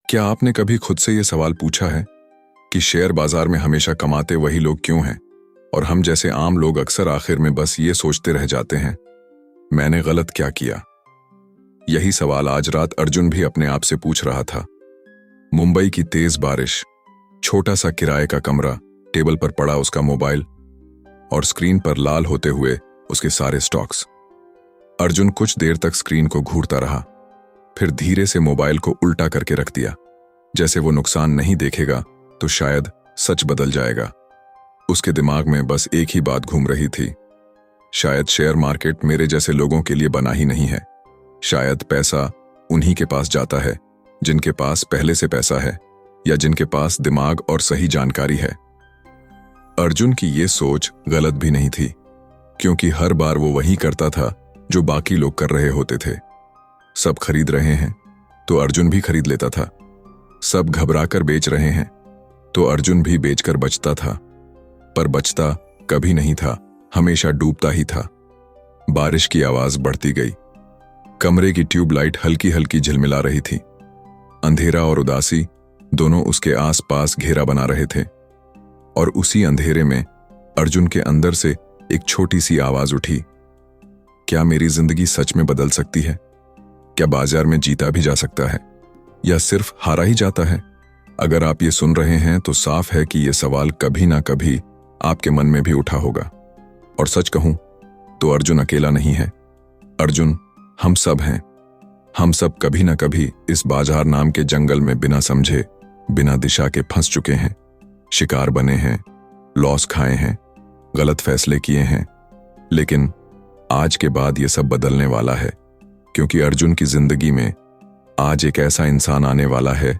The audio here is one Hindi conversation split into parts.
क्या आपने कभी खुद से ये सवाल पूछा है कि शेयर बाजार में हमेशा कमाते वही लोग क्यों हैं और हम जैसे आम लोग अक्सर आखिर में बस ये सोचते रह जाते हैं, मैंने गलत क्या किया। यही सवाल आज रात अर्जुन भी अपने आप से पूछ रहा था। मुंबई की तेज बारिश, छोटा सा किराए का कमरा, टेबल पर पड़ा उसका मोबाइल और स्क्रीन पर लाल होते हुए उसके सारे स्टॉक्स। अर्जुन कुछ देर तक स्क्रीन को घूरता रहा, फिर धीरे से मोबाइल को उल्टा करके रख दिया। जैसे वो नुकसान नहीं देखेगा तो शायद सच बदल जाएगा। उसके दिमाग में बस एक ही बात घूम रही थी, शायद शेयर मार्केट मेरे जैसे लोगों के लिए बना ही नहीं है। शायद पैसा उन्हीं के पास जाता है जिनके पास पहले से पैसा है या जिनके पास दिमाग और सही जानकारी है। अर्जुन की ये सोच गलत भी नहीं थी, क्योंकि हर बार वो वही करता था जो बाकी लोग कर रहे होते थे। सब खरीद रहे हैं तो अर्जुन भी खरीद लेता था। सब घबराकर बेच रहे हैं तो अर्जुन भी बेचकर बचता था, पर बचता कभी नहीं था, हमेशा डूबता ही था। बारिश की आवाज बढ़ती गई। कमरे की ट्यूबलाइट हल्की हल्की झिलमिला रही थी। अंधेरा और उदासी दोनों उसके आसपास घेरा बना रहे थे। और उसी अंधेरे में अर्जुन के अंदर से एक छोटी सी आवाज उठी, क्या मेरी जिंदगी सच में बदल सकती है? क्या बाजार में जीता भी जा सकता है या सिर्फ हारा ही जाता है? अगर आप ये सुन रहे हैं तो साफ है कि ये सवाल कभी ना कभी आपके मन में भी उठा होगा। और सच कहूं तो अर्जुन अकेला नहीं है। अर्जुन हम सब हैं। हम सब कभी ना कभी इस बाजार नाम के जंगल में बिना समझे, बिना दिशा के फंस चुके हैं। शिकार बने हैं, लॉस खाए हैं, गलत फैसले किए हैं। लेकिन आज के बाद ये सब बदलने वाला है, क्योंकि अर्जुन की जिंदगी में आज एक ऐसा इंसान आने वाला है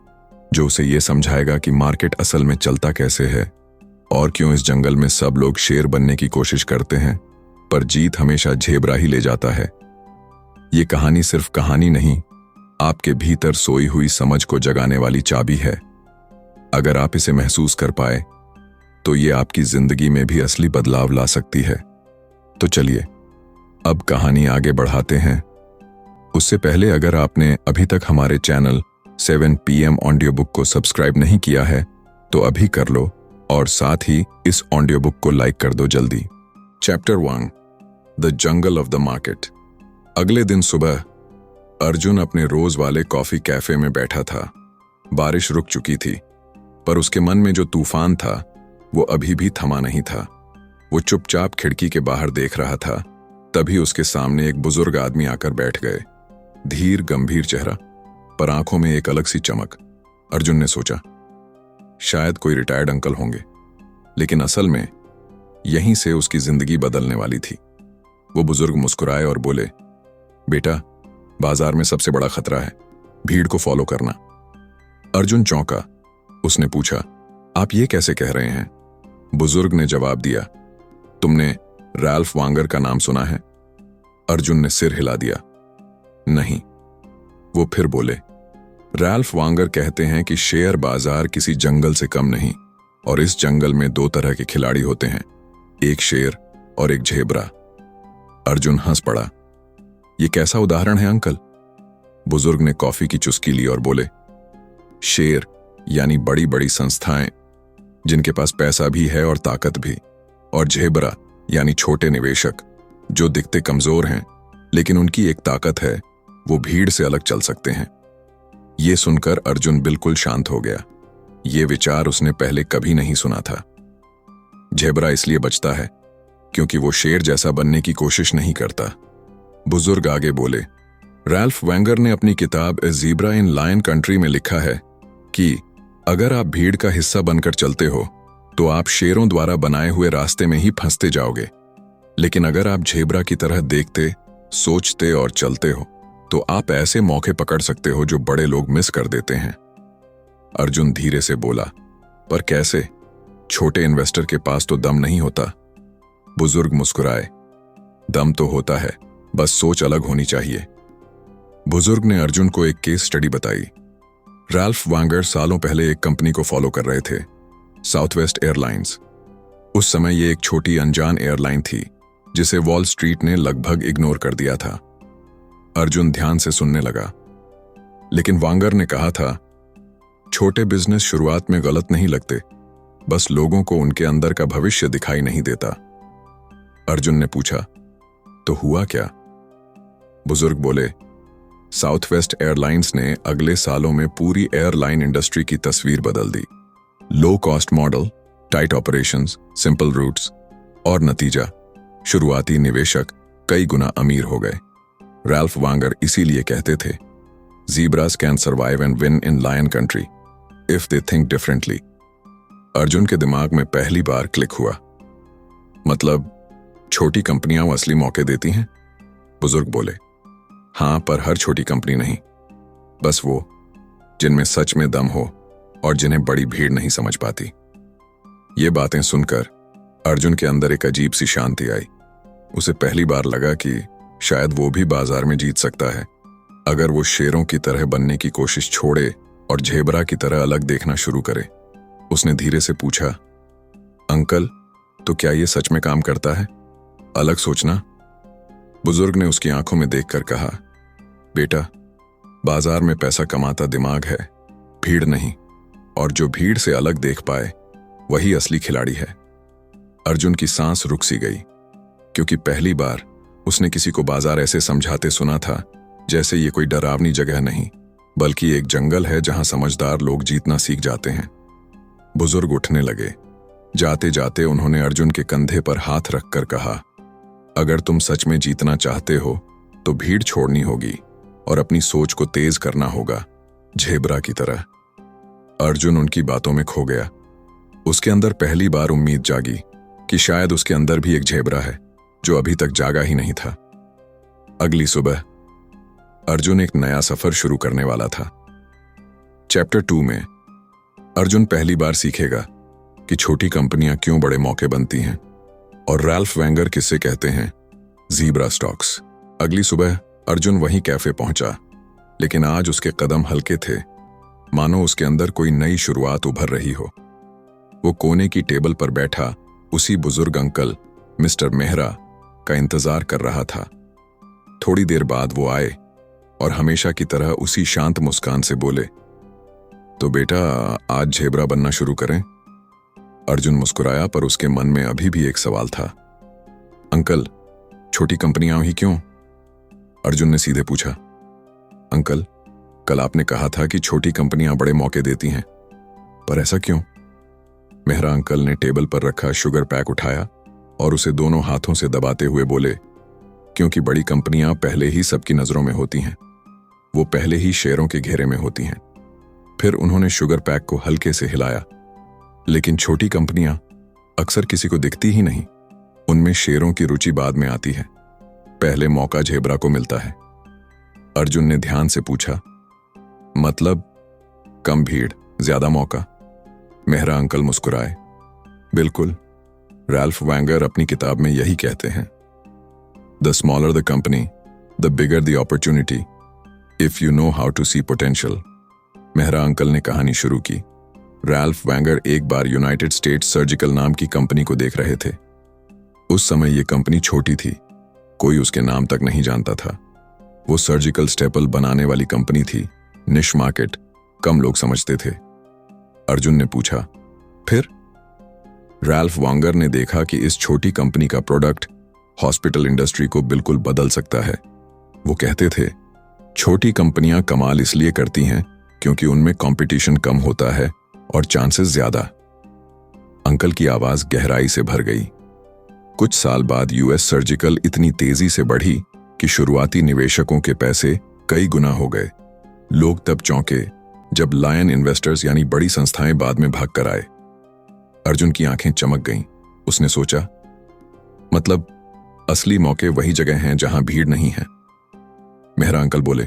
जो उसे ये समझाएगा कि मार्केट असल में चलता कैसे है और क्यों इस जंगल में सब लोग शेर बनने की कोशिश करते हैं पर जीत हमेशा झेबरा ही ले जाता है। ये कहानी सिर्फ कहानी नहीं, आपके भीतर सोई हुई समझ को जगाने वाली चाबी है। अगर आप इसे महसूस कर पाए तो ये आपकी जिंदगी में भी असली बदलाव ला सकती है। तो चलिए अब कहानी आगे बढ़ाते हैं। उससे पहले अगर आपने अभी तक हमारे चैनल 7 PM ऑडियो बुक को सब्सक्राइब नहीं किया है तो अभी कर लो और साथ ही इस ऑडियो बुक को लाइक कर दो जल्दी। Chapter 1, the jungle of the market. अगले दिन सुबह अर्जुन अपने रोज वाले कॉफी कैफे में बैठा था। बारिश रुक चुकी थी, पर उसके मन में जो तूफान था वो अभी भी थमा नहीं था। वो चुपचाप खिड़की के बाहर देख रहा था। तभी उसके सामने एक बुजुर्ग आदमी आकर बैठ गए। धीर गंभीर चेहरा, पर आंखों में एक अलग सी चमक। अर्जुन ने सोचा शायद कोई रिटायर्ड अंकल होंगे, लेकिन असल में यहीं से उसकी जिंदगी बदलने वाली थी। वो बुजुर्ग मुस्कुराए और बोले, बेटा, बाजार में सबसे बड़ा खतरा है भीड़ को फॉलो करना। अर्जुन चौंका। उसने पूछा, आप ये कैसे कह रहे हैं? बुजुर्ग ने जवाब दिया, तुमने रैल्फ वांगर का नाम सुना है? अर्जुन ने सिर हिला दिया, नहीं। वो फिर बोले, रैल्फ वांगर कहते हैं कि शेयर बाजार किसी जंगल से कम नहीं और इस जंगल में 2 तरह के खिलाड़ी होते हैं, एक शेर और एक झेबरा। अर्जुन हंस पड़ा। ये कैसा उदाहरण है अंकल? बुजुर्ग ने कॉफी की चुस्की ली और बोले, शेर यानी बड़ी बड़ी संस्थाएं जिनके पास पैसा भी है और ताकत भी, और झेबरा यानी छोटे निवेशक जो दिखते कमजोर हैं लेकिन उनकी एक ताकत है, वो भीड़ से अलग चल सकते हैं। ये सुनकर अर्जुन बिल्कुल शांत हो गया। ये विचार उसने पहले कभी नहीं सुना था। झेबरा इसलिए बचता है क्योंकि वो शेर जैसा बनने की कोशिश नहीं करता। बुजुर्ग आगे बोले, रैल्फ वांगर ने अपनी किताब ए ज़ीब्रा इन लायन कंट्री में लिखा है कि अगर आप भीड़ का हिस्सा बनकर चलते हो तो आप शेरों द्वारा बनाए हुए रास्ते में ही फंसते जाओगे, लेकिन अगर आप झेबरा की तरह देखते, सोचते और चलते हो तो आप ऐसे मौके पकड़ सकते हो जो बड़े लोग मिस कर देते हैं। अर्जुन धीरे से बोला, पर कैसे? छोटे इन्वेस्टर के पास तो दम नहीं होता। बुजुर्ग मुस्कुराए, दम तो होता है, बस सोच अलग होनी चाहिए। बुजुर्ग ने अर्जुन को एक केस स्टडी बताई। रैल्फ वांगर सालों पहले एक कंपनी को फॉलो कर रहे थे, साउथवेस्ट एयरलाइंस। उस समय ये एक छोटी अनजान एयरलाइन थी जिसे वॉल स्ट्रीट ने लगभग इग्नोर कर दिया था। अर्जुन ध्यान से सुनने लगा। लेकिन वांगर ने कहा था, छोटे बिजनेस शुरुआत में गलत नहीं लगते, बस लोगों को उनके अंदर का भविष्य दिखाई नहीं देता। अर्जुन ने पूछा, तो हुआ क्या? बुजुर्ग बोले, साउथ वेस्ट एयरलाइंस ने अगले सालों में पूरी एयरलाइन इंडस्ट्री की तस्वीर बदल दी। Low cost model, tight operations, simple routes, और नतीजा शुरुआती निवेशक कई गुना अमीर हो गए। रैल्फ वांगर इसीलिए कहते थे, zebras can survive and win in lion country if they think differently. Arjun के दिमाग में पहली बार क्लिक हुआ। मतलब छोटी कंपनियां असली मौके देती हैं? बुजुर्ग बोले, हाँ, पर हर छोटी कंपनी नहीं, बस वो जिनमें सच में दम हो और जिन्हें बड़ी भीड़ नहीं समझ पाती। ये बातें सुनकर अर्जुन के अंदर एक अजीब सी शांति आई। उसे पहली बार लगा कि शायद वो भी बाजार में जीत सकता है, अगर वो शेरों की तरह बनने की कोशिश छोड़े और झेबरा की तरह अलग देखना शुरू करे। उसने धीरे से पूछा, अंकल, तो क्या ये सच में काम करता है? अलग सोचना? बुजुर्ग ने उसकी आंखों में देखकर कहा, बेटा, बाजार में पैसा कमाता दिमाग है, भीड़ नहीं, और जो भीड़ से अलग देख पाए वही असली खिलाड़ी है। अर्जुन की सांस रुक सी गई, क्योंकि पहली बार उसने किसी को बाजार ऐसे समझाते सुना था जैसे ये कोई डरावनी जगह नहीं, बल्कि एक जंगल है जहां समझदार लोग जीतना सीख जाते हैं। बुजुर्ग उठने लगे। जाते जाते उन्होंने अर्जुन के कंधे पर हाथ रखकर कहा, अगर तुम सच में जीतना चाहते हो तो भीड़ छोड़नी होगी और अपनी सोच को तेज करना होगा, झेबरा की तरह। अर्जुन उनकी बातों में खो गया। उसके अंदर पहली बार उम्मीद जागी कि शायद उसके अंदर भी एक झेबरा है जो अभी तक जागा ही नहीं था। अगली सुबह अर्जुन एक नया सफर शुरू करने वाला था। चैप्टर 2 में अर्जुन पहली बार सीखेगा कि छोटी कंपनियां क्यों बड़े मौके बनती हैं, और रैल्फ वैंगर किससे कहते हैं ज़ीब्रा स्टॉक्स। अगली सुबह अर्जुन वहीं कैफे पहुंचा, लेकिन आज उसके कदम हल्के थे, मानो उसके अंदर कोई नई शुरुआत उभर रही हो। वो कोने की टेबल पर बैठा उसी बुजुर्ग अंकल मिस्टर मेहरा का इंतजार कर रहा था। थोड़ी देर बाद वो आए और हमेशा की तरह उसी शांत मुस्कान से बोले, तो बेटा, आज झेबरा बनना शुरू करें? अर्जुन मुस्कुराया, पर उसके मन में अभी भी एक सवाल था। अंकल, छोटी कंपनियां ही क्यों? अर्जुन ने सीधे पूछा। अंकल, कल आपने कहा था कि छोटी कंपनियां बड़े मौके देती हैं, पर ऐसा क्यों? मेहरा अंकल ने टेबल पर रखा शुगर पैक उठाया और उसे दोनों हाथों से दबाते हुए बोले, क्योंकि बड़ी कंपनियां पहले ही सबकी नजरों में होती हैं, वो पहले ही शेयरों के घेरे में होती हैं। फिर उन्होंने शुगर पैक को हल्के से हिलाया। लेकिन छोटी कंपनियां अक्सर किसी को दिखती ही नहीं, उनमें शेयरों की रुचि बाद में आती है, पहले मौका झेबरा को मिलता है। अर्जुन ने ध्यान से पूछा, मतलब कम भीड़ ज्यादा मौका? मेहरा अंकल मुस्कुराए। बिल्कुल, रैल्फ वैंगर अपनी किताब में यही कहते हैं, the smaller the company the bigger the opportunity if you know how to see potential. Mehra uncle ने कहानी शुरू की। रैल्फ वैंगर एक बार यूनाइटेड स्टेट्स सर्जिकल नाम की कंपनी को देख रहे थे। उस समय यह कंपनी छोटी थी, कोई उसके नाम तक नहीं जानता था। वो सर्जिकल स्टेपल बनाने वाली कंपनी थी, निश मार्केट, कम लोग समझते थे। अर्जुन ने पूछा, फिर? रैल्फ वैंगर ने देखा कि इस छोटी कंपनी का प्रोडक्ट हॉस्पिटल इंडस्ट्री को बिल्कुल बदल सकता है। वो कहते थे, छोटी कंपनियां कमाल इसलिए करती हैं क्योंकि उनमें कंपटीशन कम होता है और चांसेस ज्यादा। अंकल की आवाज गहराई से भर गई। कुछ साल बाद यूएस सर्जिकल इतनी तेजी से बढ़ी कि शुरुआती निवेशकों के पैसे कई गुना हो गए। लोग तब चौंके जब लायन इन्वेस्टर्स यानी बड़ी संस्थाएं बाद में भाग कर आए। अर्जुन की आंखें चमक गईं। उसने सोचा, मतलब असली मौके वही जगह हैं जहां भीड़ नहीं है। मेहरा अंकल बोले,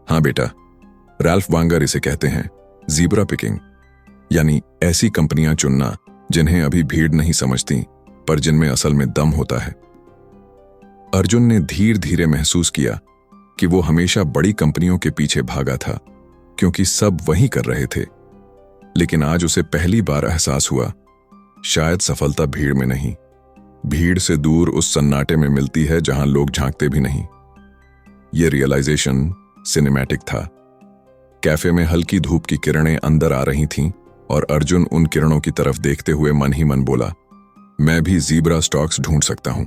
हां बेटा, रैल्फ वैंगर इसे कहते हैं ज़ीब्रा पिकिंग, यानी ऐसी कंपनियां चुनना जिन्हें अभी भीड़ नहीं समझती पर जिनमें असल में दम होता है। अर्जुन ने धीरे धीरे महसूस किया कि वो हमेशा बड़ी कंपनियों के पीछे भागा था क्योंकि सब वही कर रहे थे, लेकिन आज उसे पहली बार एहसास हुआ, शायद सफलता भीड़ में नहीं, भीड़ से दूर उस सन्नाटे में मिलती है जहां लोग झांकते भी नहीं। यह रियलाइजेशन सिनेमैटिक था। कैफे में हल्की धूप की किरणें अंदर आ रही थीं और अर्जुन उन किरणों की तरफ देखते हुए मन ही मन बोला, मैं भी ज़ीब्रा स्टॉक्स ढूंढ सकता हूं।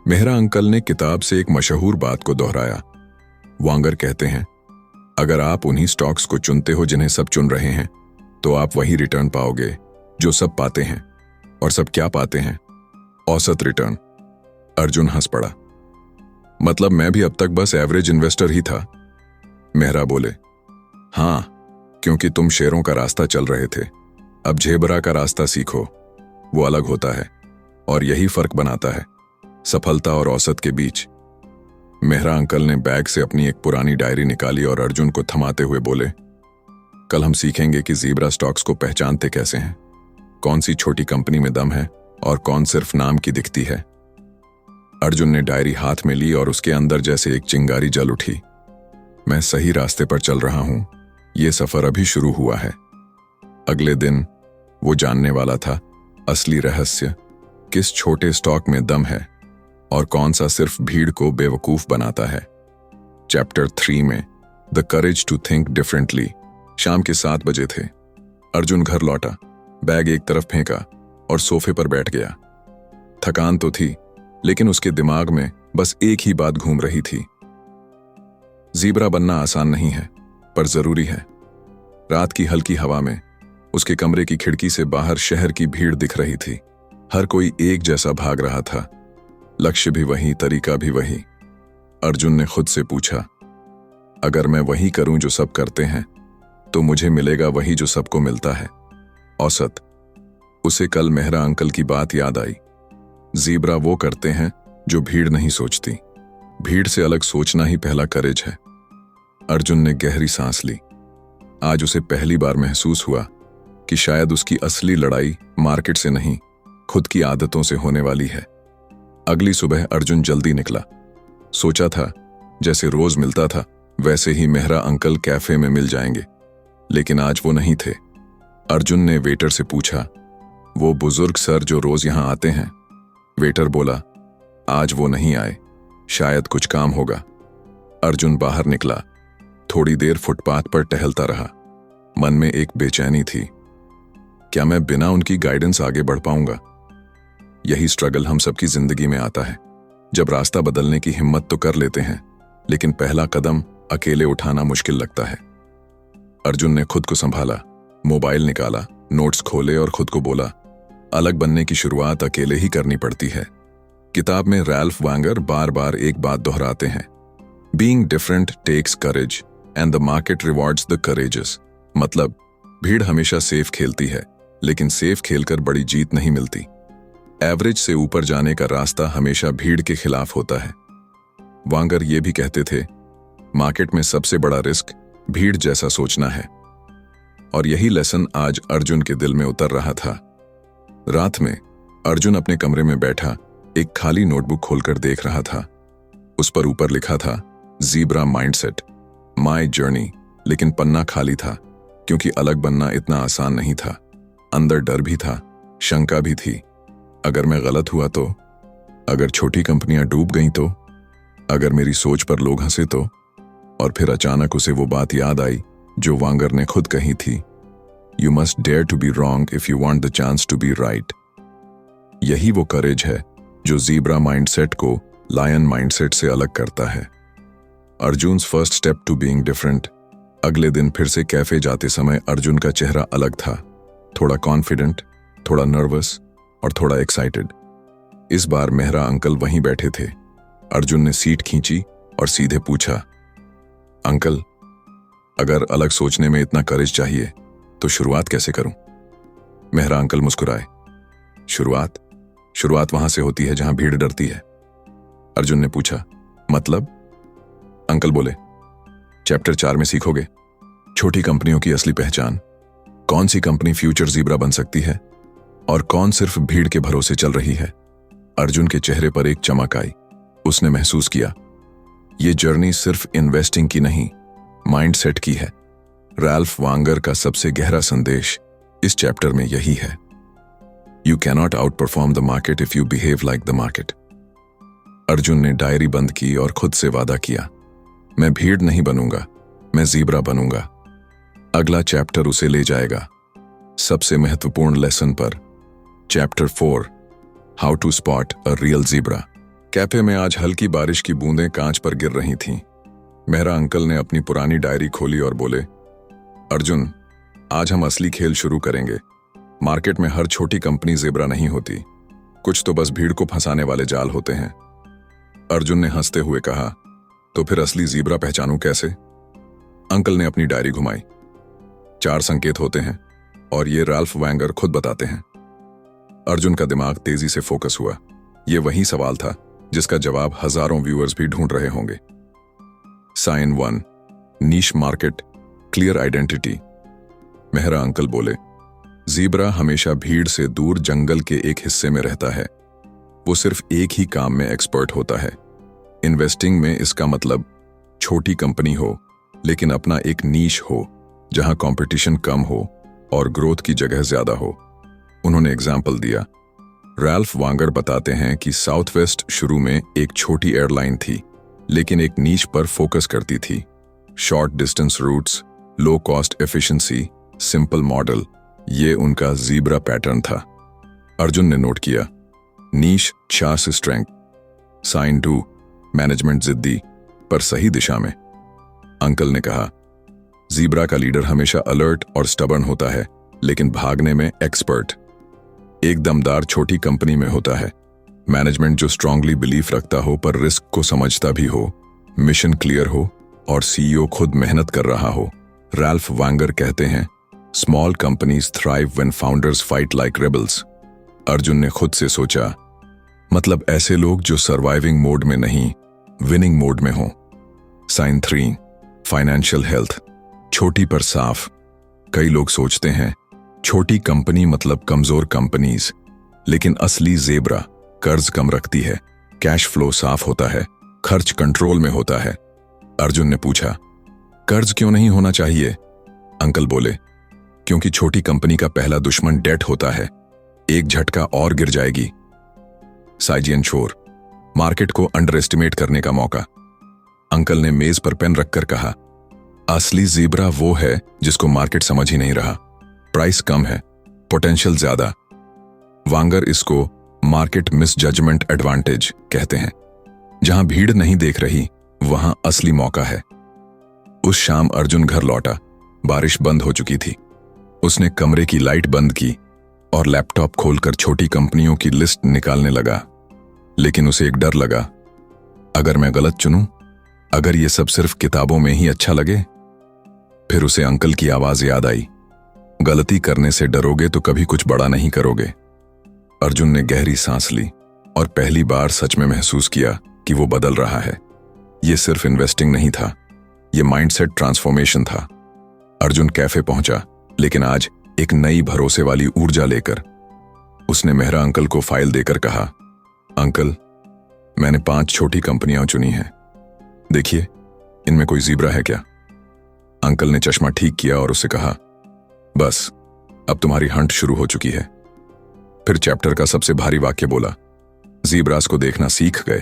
मेहरा अंकल ने किताब से एक मशहूर बात को दोहराया। वांगर कहते हैं, अगर आप उन्हीं स्टॉक्स को चुनते हो जिन्हें सब चुन रहे हैं, तो आप वही रिटर्न पाओगे जो सब पाते हैं। और सब क्या पाते हैं? औसत रिटर्न। अर्जुन हंस पड़ा। मतलब मैं भी अब तक बस एवरेज इन्वेस्टर ही था? मेहरा बोले, हाँ, क्योंकि तुम शेरों का रास्ता चल रहे थे। अब झेबरा का रास्ता सीखो, वो अलग होता है और यही फर्क बनाता है सफलता और औसत के बीच। मेहरा अंकल ने बैग से अपनी एक पुरानी डायरी निकाली और अर्जुन को थमाते हुए बोले, कल हम सीखेंगे कि ज़ीब्रा स्टॉक्स को पहचानते कैसे हैं, कौन सी छोटी कंपनी में दम है और कौन सिर्फ नाम की दिखती है। अर्जुन ने डायरी हाथ में ली और उसके अंदर जैसे एक चिंगारी जल उठी। मैं सही रास्ते पर चल रहा हूं, ये सफर अभी शुरू हुआ है। अगले दिन वो जानने वाला था असली रहस्य, किस छोटे स्टॉक में दम है और कौन सा सिर्फ भीड़ को बेवकूफ बनाता है। चैप्टर 3 में the courage to think differently. शाम के 7 बजे थे। अर्जुन घर लौटा, बैग एक तरफ फेंका और सोफे पर बैठ गया। थकान तो थी, लेकिन उसके दिमाग में बस एक ही बात घूम रही थी। ज़ीब्रा बनना आसान नहीं है, पर जरूरी है। रात की हल्की हवा में उसके कमरे की खिड़की से बाहर शहर की भीड़ दिख रही थी। हर कोई एक जैसा भाग रहा था, लक्ष्य भी वही, तरीका भी वही। अर्जुन ने खुद से पूछा, अगर मैं वही करूं जो सब करते हैं, तो मुझे मिलेगा वही जो सबको मिलता है, औसत। उसे कल मेहरा अंकल की बात याद आई। ज़ीब्रा वो करते हैं जो भीड़ नहीं सोचती। भीड़ से अलग सोचना ही पहला करेज है। अर्जुन ने गहरी सांस ली। आज उसे पहली बार महसूस हुआ कि शायद उसकी असली लड़ाई मार्केट से नहीं, खुद की आदतों से होने वाली है। अगली सुबह अर्जुन जल्दी निकला। सोचा था जैसे रोज मिलता था वैसे ही मेहरा अंकल कैफे में मिल जाएंगे, लेकिन आज वो नहीं थे। अर्जुन ने वेटर से पूछा, वो बुजुर्ग सर जो रोज यहां आते हैं? वेटर बोला, आज वो नहीं आए, शायद कुछ काम होगा। अर्जुन बाहर निकला। थोड़ी देर फुटपाथ पर टहलता रहा। मन में एक बेचैनी थी, क्या मैं बिना उनकी गाइडेंस आगे बढ़ पाऊंगा? यही स्ट्रगल हम सबकी जिंदगी में आता है। जब रास्ता बदलने की हिम्मत तो कर लेते हैं, लेकिन पहला कदम अकेले उठाना मुश्किल लगता है। अर्जुन ने खुद को संभाला, मोबाइल निकाला, नोट्स खोले और खुद को बोला, अलग बनने की शुरुआत अकेले ही करनी पड़ती है। किताब में रैल्फ वांगर बार बार एक बात दोहराते हैं, being different takes courage and the market rewards the courageous. मतलब भीड़ हमेशा सेफ खेलती है, लेकिन सेफ खेलकर बड़ी जीत नहीं मिलती। एवरेज से ऊपर जाने का रास्ता हमेशा भीड़ के खिलाफ होता है। वांगर ये भी कहते थे, मार्केट में सबसे बड़ा रिस्क भीड़ जैसा सोचना है। और यही लेसन आज अर्जुन के दिल में उतर रहा था। रात में अर्जुन अपने कमरे में बैठा एक खाली नोटबुक खोलकर देख रहा था। उस पर ऊपर लिखा था, ज़ीब्रा माइंडसेट, माय जर्नी। लेकिन पन्ना खाली था, क्योंकि अलग बनना इतना आसान नहीं था। अंदर डर भी था, शंका भी थी। अगर मैं गलत हुआ तो? अगर छोटी कंपनियां डूब गईं तो? अगर मेरी सोच पर लोग हंसे तो? और फिर अचानक उसे वो बात याद आई जो वांगर ने खुद कही थी, you must dare to be wrong if you want the chance to be right. यही वो करेज है जो ज़ीब्रा माइंडसेट को लायन माइंडसेट से अलग करता है। Arjun's first step to being different. अगले दिन फिर से कैफे जाते समय अर्जुन का चेहरा अलग था, थोड़ा कॉन्फिडेंट, थोड़ा नर्वस और थोड़ा एक्साइटेड। इस बार मेहरा अंकल वहीं बैठे थे। अर्जुन ने सीट खींची और सीधे पूछा, अंकल, अगर अलग सोचने में इतना करेज चाहिए तो शुरुआत कैसे करूं? मेहरा अंकल मुस्कुराए। शुरुआत वहां से होती है जहां भीड़ डरती है। अर्जुन ने पूछा, मतलब? अंकल बोले, चैप्टर 4 में सीखोगे छोटी कंपनियों की असली पहचान, कौन सी कंपनी फ्यूचर ज़ीब्रा बन सकती है और कौन सिर्फ भीड़ के भरोसे चल रही है। अर्जुन के चेहरे पर एक चमक आई। उसने महसूस किया, ये जर्नी सिर्फ इन्वेस्टिंग की नहीं, माइंडसेट की है। रैल्फ वांगर का सबसे गहरा संदेश इस चैप्टर में यही है, you cannot out perform the market if you behave like the market. Arjun ने डायरी बंद की और खुद से वादा किया, मैं भीड़ नहीं बनूंगा, मैं ज़ीब्रा बनूंगा। अगला चैप्टर उसे ले जाएगा सबसे महत्वपूर्ण लेसन पर। Chapter 4, how to spot a real zebra. Cafe में आज हल्की बारिश की बूंदें कांच पर गिर रही थीं। मेहरा अंकल ने अपनी पुरानी डायरी खोली और बोले, अर्जुन, आज हम असली खेल शुरू करेंगे। मार्केट में हर छोटी कंपनी ज़ीब्रा नहीं होती, कुछ तो बस भीड़ को फंसाने वाले जाल होते हैं। अर्जुन ने हंसते हुए कहा, तो फिर असली ज़ीब्रा पहचानूं कैसे? अंकल ने अपनी डायरी घुमाई। 4 संकेत होते हैं और ये राल्फ वैंगर खुद बताते हैं। अर्जुन का दिमाग तेजी से फोकस हुआ। ये वही सवाल था जिसका जवाब हजारों व्यूअर्स भी ढूंढ रहे होंगे। Sign 1, niche market, clear identity. Mehra uncle बोले, ज़ीब्रा हमेशा भीड़ से दूर जंगल के एक हिस्से में रहता है। वो सिर्फ एक ही काम में एक्सपर्ट होता है। इन्वेस्टिंग में इसका मतलब छोटी कंपनी हो लेकिन अपना एक नीश हो जहां कंपटीशन कम हो और ग्रोथ की जगह ज्यादा हो। उन्होंने एग्जाम्पल दिया। राल्फ वांगर बताते हैं कि साउथ वेस्ट शुरू में एक छोटी एयरलाइन थी लेकिन एक नीश पर फोकस करती थी। Short distance routes, low cost efficiency, simple model, ये उनका ज़ीब्रा पैटर्न था। अर्जुन ने नोट किया, नीश चार्स स्ट्रेंथ। साइन 2, मैनेजमेंट जिद्दी पर सही दिशा में। अंकल ने कहा, ज़ीब्रा का लीडर हमेशा अलर्ट और स्टबर्न होता है लेकिन भागने में एक्सपर्ट। एक दमदार छोटी कंपनी में होता है मैनेजमेंट जो स्ट्रांगली बिलीफ रखता हो पर रिस्क को समझता भी हो, मिशन क्लियर हो और सीईओ खुद मेहनत कर रहा हो। राल्फ वांगर कहते हैं, small companies thrive when founders fight like rebels. Arjun ने खुद से सोचा, मतलब ऐसे लोग जो सर्वाइविंग मोड में नहीं, विनिंग मोड में हों। साइन 3, फाइनेंशियल हेल्थ, छोटी पर साफ। कई लोग सोचते हैं छोटी कंपनी मतलब कमजोर कंपनीज, लेकिन असली ज़ीब्रा कर्ज कम रखती है, कैश फ्लो साफ होता है, खर्च कंट्रोल में होता है। अर्जुन ने पूछा, कर्ज क्यों नहीं होना चाहिए? अंकल बोले, क्योंकि छोटी कंपनी का पहला दुश्मन डेट होता है, एक झटका और गिर जाएगी। साइजियन शोर, मार्केट को अंडर एस्टिमेट करने का मौका। अंकल ने मेज पर पेन रखकर कहा, असली ज़ीब्रा वो है जिसको मार्केट समझ ही नहीं रहा। प्राइस कम है, पोटेंशियल ज्यादा। वांगर इसको मार्केट मिस जजमेंट एडवांटेज कहते हैं। जहां भीड़ नहीं देख रही वहां असली मौका है। उस शाम अर्जुन घर लौटा। बारिश बंद हो चुकी थी। उसने कमरे की लाइट बंद की और लैपटॉप खोलकर छोटी कंपनियों की लिस्ट निकालने लगा। लेकिन उसे एक डर लगा, अगर मैं गलत चुनूं, अगर ये सब सिर्फ किताबों में ही अच्छा लगे। फिर उसे अंकल की आवाज याद आई, गलती करने से डरोगे तो कभी कुछ बड़ा नहीं करोगे। अर्जुन ने गहरी सांस ली और पहली बार सच में महसूस किया कि वो बदल रहा है। ये सिर्फ इन्वेस्टिंग नहीं था, ये माइंडसेट ट्रांसफॉर्मेशन था। अर्जुन कैफे पहुंचा, लेकिन आज एक नई भरोसे वाली ऊर्जा लेकर। उसने मेहरा अंकल को फाइल देकर कहा, अंकल, मैंने 5 छोटी कंपनियां चुनी हैं, देखिए इनमें कोई ज़ीब्रा है क्या? अंकल ने चश्मा ठीक किया और उसे कहा, बस अब तुम्हारी हंट शुरू हो चुकी है। फिर चैप्टर का सबसे भारी वाक्य बोला, ज़ीब्रास को देखना सीख गए,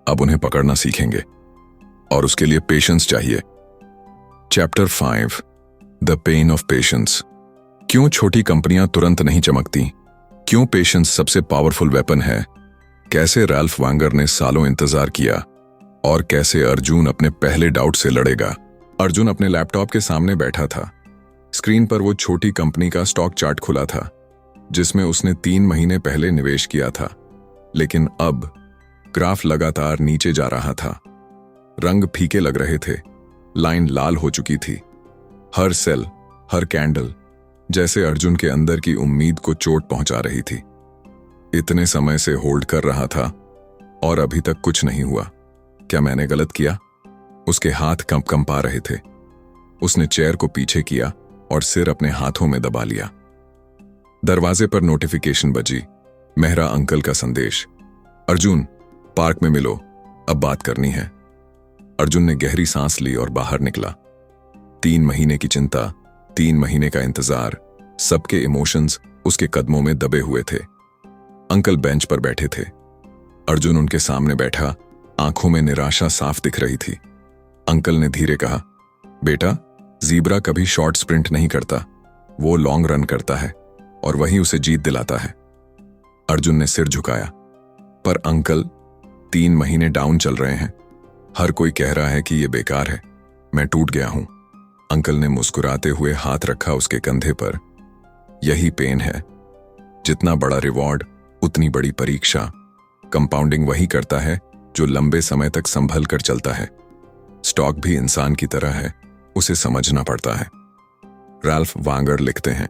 अब उन्हें पकड़ना सीखेंगे और उसके लिए पेशेंस चाहिए। Chapter 5, the pain of patience. क्यों छोटी कंपनियां तुरंत नहीं चमकती? क्यों पेशेंस सबसे पावरफुल वेपन है? कैसे राल्फ वांगर ने सालों इंतजार किया और कैसे अर्जुन अपने पहले डाउट से लड़ेगा। अर्जुन अपने लैपटॉप के सामने बैठा था। स्क्रीन पर वो छोटी कंपनी का स्टॉक चार्ट खुला था जिसमें उसने 3 महीने पहले निवेश किया था। लेकिन अब ग्राफ लगातार नीचे जा रहा था। रंग फीके लग रहे थे, लाइन लाल हो चुकी थी। हर सेल, हर कैंडल जैसे अर्जुन के अंदर की उम्मीद को चोट पहुंचा रही थी। इतने समय से होल्ड कर रहा था और अभी तक कुछ नहीं हुआ। क्या मैंने गलत किया? उसके हाथ कंपा रहे थे। उसने चेयर को पीछे किया और सिर अपने हाथों में दबा लिया। दरवाजे पर नोटिफिकेशन बजी। मेहरा अंकल का संदेश, अर्जुन, पार्क में मिलो, अब बात करनी है। अर्जुन ने गहरी सांस ली और बाहर निकला। 3 महीने की चिंता, 3 महीने का इंतजार, सबके इमोशंस उसके कदमों में दबे हुए थे। अंकल बेंच पर बैठे थे। अर्जुन उनके सामने बैठा, आंखों में निराशा साफ दिख रही थी। अंकल ने धीरे कहा, बेटा, ज़ीब्रा कभी शॉर्ट स्प्रिंट नहीं करता, वो लॉन्ग रन करता है और वही उसे जीत दिलाता है। अर्जुन ने सिर झुकाया। पर अंकल, 3 महीने डाउन चल रहे हैं, हर कोई कह रहा है कि ये बेकार है, मैं टूट गया हूं। अंकल ने मुस्कुराते हुए हाथ रखा उसके कंधे पर। यही पेन है, जितना बड़ा रिवॉर्ड उतनी बड़ी परीक्षा। कंपाउंडिंग वही करता है जो लंबे समय तक संभल कर चलता है। स्टॉक भी इंसान की तरह है, उसे समझना पड़ता है। रैल्फ वांगर लिखते हैं,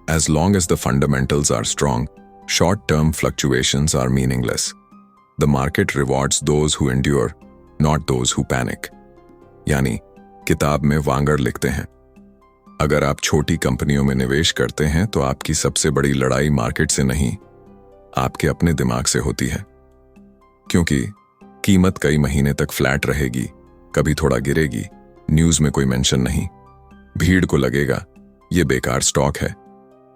As long as the fundamentals are strong, short-term fluctuations are meaningless. The market rewards those who endure, not those who panic. यानी किताब में वांगर लिखते हैं, अगर आप छोटी कंपनियों में निवेश करते हैं तो आपकी सबसे बड़ी लड़ाई मार्केट से नहीं, आपके अपने दिमाग से होती है। क्योंकि कीमत कई महीने तक फ्लैट रहेगी, कभी थोड़ा गिरेगी, न्यूज में कोई मेंशन नहीं। भीड़ को लगेगा ये बेकार स्टॉक है,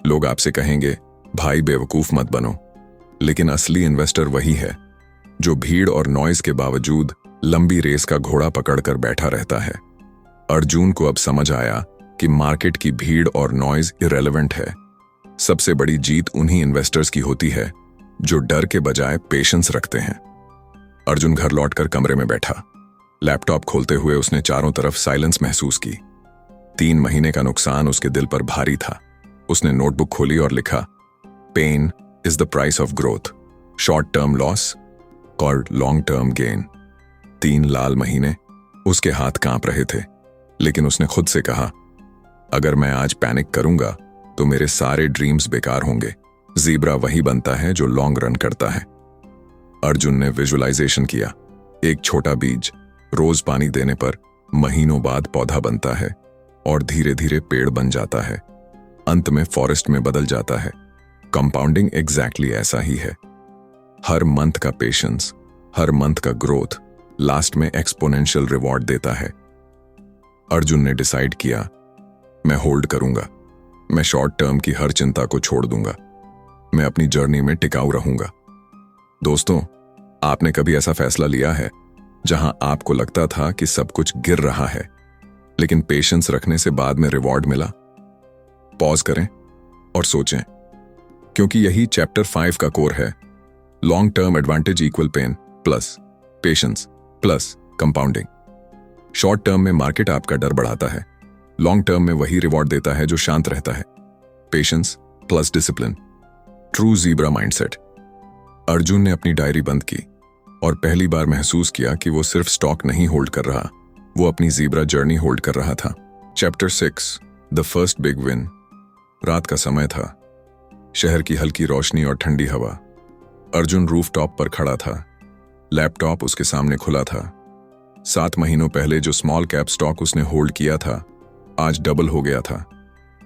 लोग आपसे कहेंगे भाई बेवकूफ मत बनो। लेकिन असली इन्वेस्टर वही है जो भीड़ और नॉइज के बावजूद लंबी रेस का घोड़ा पकड़कर बैठा रहता है। अर्जुन को अब समझ आया कि मार्केट की भीड़ और नॉइज इरेलेवेंट है। सबसे बड़ी जीत उन्हीं इन्वेस्टर्स की होती है जो डर के बजाय पेशेंस रखते हैं। अर्जुन घर लौटकर कमरे में बैठा। लैपटॉप खोलते हुए उसने चारों तरफ साइलेंस महसूस की। 3 महीने का नुकसान उसके दिल पर भारी था। उसने नोटबुक खोली और लिखा, pain is the price of growth, short term loss called long term gain. 3 लाल महीने। उसके हाथ कांप रहे थे, लेकिन उसने खुद से कहा, अगर मैं आज पैनिक करूंगा तो मेरे सारे ड्रीम्स बेकार होंगे। ज़ीब्रा वही बनता है जो लॉन्ग रन करता है। अर्जुन ने विजुअलाइजेशन किया। एक छोटा बीज रोज पानी देने पर महीनों बाद पौधा बनता है और धीरे धीरे पेड़ बन जाता है, अंत में फॉरेस्ट में बदल जाता है। कंपाउंडिंग एग्जैक्टली ऐसा ही है। हर मंथ का पेशेंस, हर मंथ का ग्रोथ लास्ट में एक्सपोनेंशियल रिवॉर्ड देता है। अर्जुन ने डिसाइड किया, मैं होल्ड करूंगा, मैं शॉर्ट टर्म की हर चिंता को छोड़ दूंगा, मैं अपनी जर्नी में टिकाऊ रहूंगा। दोस्तों, आपने कभी ऐसा फैसला लिया है जहां आपको लगता था कि सब कुछ गिर रहा है, लेकिन पेशेंस रखने से बाद में रिवॉर्ड मिला? पॉज करें और सोचें, क्योंकि यही चैप्टर 5 का कोर है। Long term advantage equal pain plus patience plus compounding. Short term में मार्केट आपका डर बढ़ाता है, लॉन्ग टर्म में वही रिवॉर्ड देता है जो शांत रहता है। Patience plus discipline, true zebra mindset. Arjun ने अपनी डायरी बंद की और पहली बार महसूस किया कि वो सिर्फ स्टॉक नहीं होल्ड कर रहा, वो अपनी ज़ीब्रा जर्नी होल्ड कर रहा था। Chapter 6, the first big win. रात का समय था, शहर की हल्की रोशनी और ठंडी हवा। अर्जुन रूफटॉप पर खड़ा था, लैपटॉप उसके सामने खुला था। 7 महीनों पहले जो स्मॉल कैप स्टॉक उसने होल्ड किया था, आज डबल हो गया था।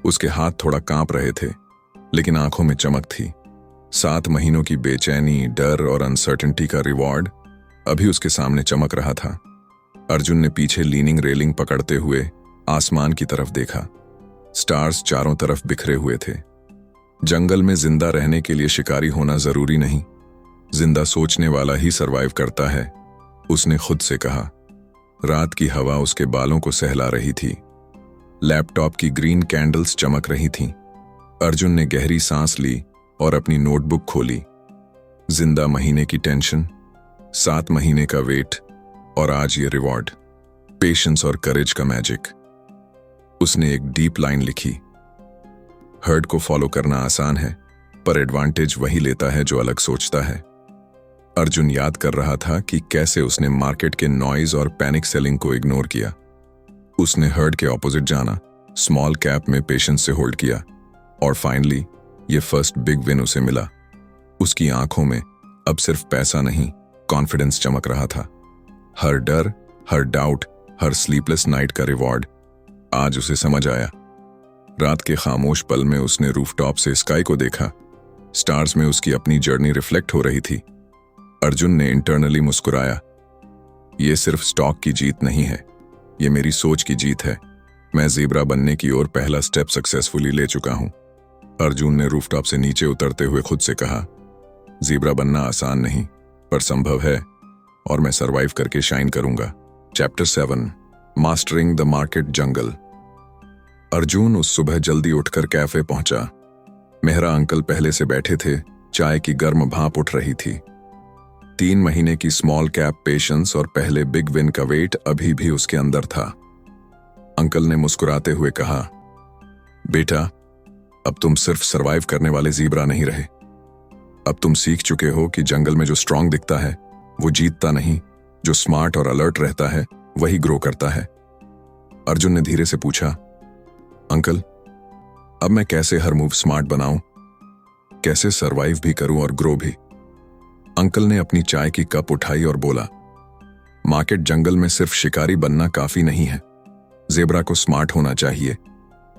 उसके हाथ थोड़ा कांप रहे थे, लेकिन आंखों में चमक थी। 7 महीनों की बेचैनी, डर और अनसर्टेनिटी का रिवॉर्ड अभी उसके सामने चमक रहा था। अर्जुन ने पीछे लीनिंग रेलिंग पकड़ते हुए आसमान की तरफ देखा। स्टार्स चारों तरफ बिखरे हुए थे। जंगल में जिंदा रहने के लिए शिकारी होना जरूरी नहीं, जिंदा सोचने वाला ही सरवाइव करता है, उसने खुद से कहा। रात की हवा उसके बालों को सहला रही थी। लैपटॉप की ग्रीन कैंडल्स चमक रही थीं। अर्जुन ने गहरी सांस ली और अपनी नोटबुक खोली। जिंदा महीने की टेंशन, 7 महीने का वेट और आज ये रिवॉर्ड, पेशेंस और करेज का मैजिक। उसने एक डीप लाइन लिखी, हर्ड को फॉलो करना आसान है, पर एडवांटेज वही लेता है जो अलग सोचता है। अर्जुन याद कर रहा था कि कैसे उसने मार्केट के नॉइज और पैनिक सेलिंग को इग्नोर किया। उसने हर्ड के ऑपोजिट जाना, स्मॉल कैप में पेशेंस से होल्ड किया और फाइनली ये फर्स्ट बिग विन उसे मिला। उसकी आंखों में अब सिर्फ पैसा नहीं, कॉन्फिडेंस चमक रहा था। हर डर, हर डाउट, हर स्लीपलेस नाइट का रिवॉर्ड आज उसे समझ आया। रात के खामोश पल में उसने रूफटॉप से स्काई को देखा। स्टार्स में उसकी अपनी जर्नी रिफ्लेक्ट हो रही थी। अर्जुन ने इंटरनली मुस्कुराया, ये सिर्फ स्टॉक की जीत नहीं है, ये मेरी सोच की जीत है। मैं ज़ीब्रा बनने की ओर पहला स्टेप सक्सेसफुली ले चुका हूं। अर्जुन ने रूफटॉप से नीचे उतरते हुए खुद से कहा, ज़ीब्रा बनना आसान नहीं, पर संभव है और मैं सरवाइव करके शाइन करूंगा। चैप्टर 7, मास्टरिंग द मार्केट जंगल। अर्जुन उस सुबह जल्दी उठकर कैफे पहुंचा। मेहरा अंकल पहले से बैठे थे, चाय की गर्म भाप उठ रही थी। 3 महीने की स्मॉल कैप पेशेंस और पहले बिग विन का वेट अभी भी उसके अंदर था। अंकल ने मुस्कुराते हुए कहा, बेटा, अब तुम सिर्फ सरवाइव करने वाले ज़ीब्रा नहीं रहे। अब तुम सीख चुके हो कि जंगल में जो स्ट्रांग दिखता है वो जीतता नहीं, जो स्मार्ट और अलर्ट रहता है वही ग्रो करता है। अर्जुन ने धीरे से पूछा, अंकल, अब मैं कैसे हर मूव स्मार्ट बनाऊं, कैसे सरवाइव भी करूं और ग्रो भी? अंकल ने अपनी चाय की कप उठाई और बोला, मार्केट जंगल में सिर्फ शिकारी बनना काफी नहीं है। ज़ेब्रा को स्मार्ट होना चाहिए,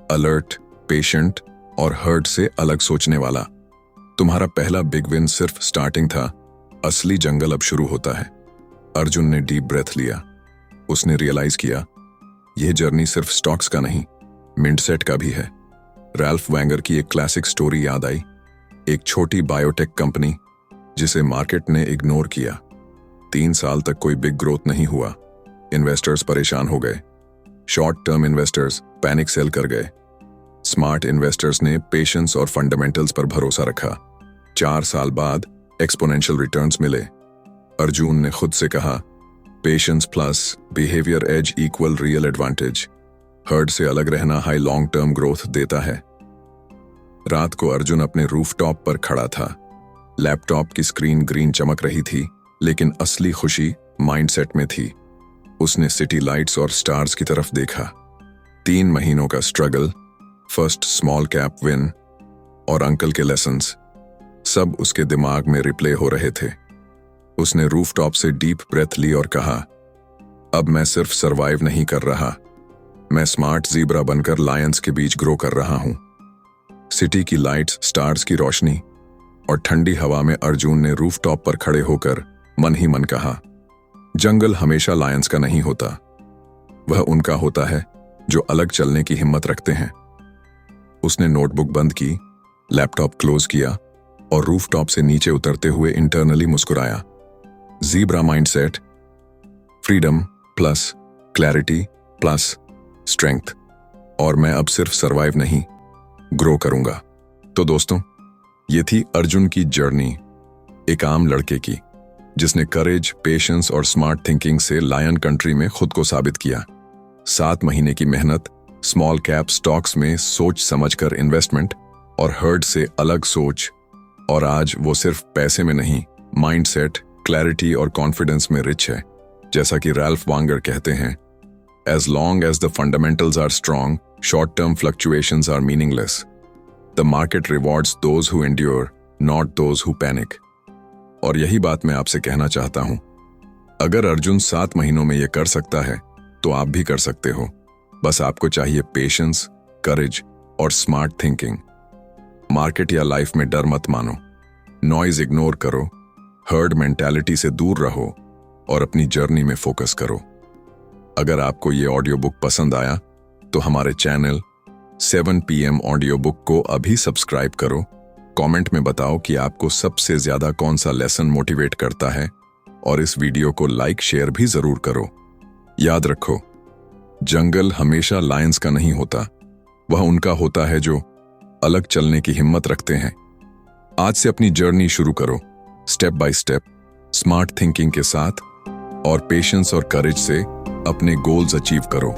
अलर्ट, पेशेंट और हर्ड से अलग सोचने वाला। तुम्हारा पहला बिग विन सिर्फ स्टार्टिंग था, असली जंगल अब शुरू होता है। अर्जुन ने डीप ब्रेथ लिया। उसने रियलाइज किया, यह जर्नी सिर्फ स्टॉक्स का नहीं, मिंटसेट का भी है। रैल्फ वैंगर की एक क्लासिक स्टोरी याद आई, एक छोटी बायोटेक कंपनी जिसे मार्केट ने इग्नोर किया। 3 साल तक कोई बिग ग्रोथ नहीं हुआ। इन्वेस्टर्स परेशान हो गए, short term investors panic sell कर गए। स्मार्ट इन्वेस्टर्स ने पेशेंस और फंडामेंटल्स पर भरोसा रखा। 4 साल बाद एक्सपोनेंशियल रिटर्न्स मिले। अर्जुन ने खुद से कहा, patience plus behaviour as equal real advantage. Herd से अलग रहना हाई लॉन्ग टर्म ग्रोथ देता है। रात को अर्जुन अपने रूफटॉप पर खड़ा था। लैपटॉप की स्क्रीन ग्रीन चमक रही थी, लेकिन असली खुशी माइंडसेट में थी। उसने सिटी लाइट्स और स्टार्स की तरफ देखा। 3 महीनों का struggle, first small cap win और अंकल के लेसन्स, सब उसके दिमाग में रिप्ले हो रहे थे। उसने रूफटॉप से डीप ब्रेथ ली और कहा, अब मैं सिर्फ सरवाइव नहीं कर रहा, मैं स्मार्ट ज़ीब्रा बनकर लायंस के बीच ग्रो कर रहा हूं। सिटी की लाइट्स, स्टार्स की रोशनी और ठंडी हवा में अर्जुन ने रूफटॉप पर खड़े होकर मन ही मन कहा, जंगल हमेशा लायंस का नहीं होता, वह उनका होता है जो अलग चलने की हिम्मत रखते हैं। उसने नोटबुक बंद की, लैपटॉप क्लोज किया और रूफटॉप से नीचे उतरते हुए इंटरनली मुस्कुराया। Zebra mindset, freedom plus clarity plus strength, और मैं अब सिर्फ सरवाइव नहीं, ग्रो करूंगा। तो दोस्तों, ये थी अर्जुन की जर्नी, एक आम लड़के की जिसने करेज, पेशेंस और स्मार्ट थिंकिंग से लायन कंट्री में खुद को साबित किया। 7 महीने की मेहनत, स्मॉल कैप स्टॉक्स में सोच समझकर इन्वेस्टमेंट और हर्ड से अलग सोच, और आज वो सिर्फ पैसे में नहीं, माइंडसेट, क्लैरिटी और कॉन्फिडेंस में रिच है। जैसा कि रैल्फ वांगर कहते हैं, as long as the fundamentals are strong, short term fluctuations are meaningless. The market rewards those who endure, not those who panic. और यही बात मैं आपसे कहना चाहता हूं, अगर अर्जुन 7 महीनों में यह कर सकता है तो आप भी कर सकते हो। बस आपको चाहिए पेशेंस, करेज और स्मार्ट थिंकिंग। मार्केट या लाइफ में डर मत मानो, नॉइज इग्नोर करो, हर्ड मेंटालिटी से दूर रहो और अपनी जर्नी में फोकस करो। अगर आपको ये ऑडियो बुक पसंद आया तो हमारे चैनल 7 PM ऑडियो बुक को अभी सब्सक्राइब करो। कमेंट में बताओ कि आपको सबसे ज्यादा कौन सा लेसन मोटिवेट करता है, और इस वीडियो को लाइक शेयर भी जरूर करो। याद रखो, जंगल हमेशा लायंस का नहीं होता, वह उनका होता है जो अलग चलने की हिम्मत रखते हैं। आज से अपनी जर्नी शुरू करो, step by step, smart thinking के साथ और पेशेंस और करेज से अपने गोल्स अचीव करो।